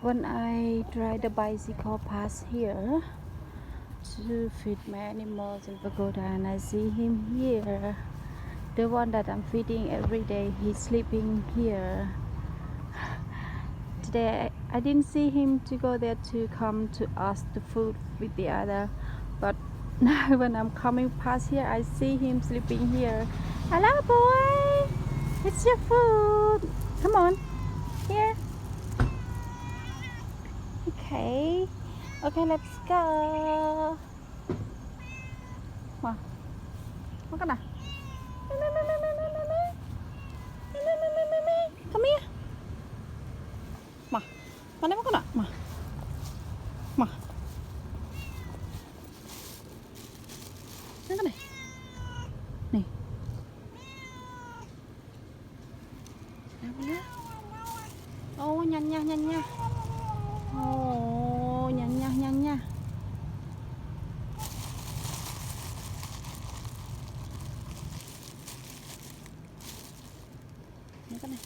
When I ride the bicycle past here to feed my animals in pagoda, and I see him here, the one that I'm feeding every day, he's sleeping here. Today I didn't see him to go there to come to ask the food with the other, but now when I'm coming past here, I see him sleeping here. Hello, boy, it's your food. Come on, here. Okay, okay, let's go. Wow, makan ah. Come here. Ma, mana makan nak? Ma, makan nih. Nih. Apa ya? Oh, nyanyah, nyanyah. Oh, nyanyah, nyanyah. Makan nih.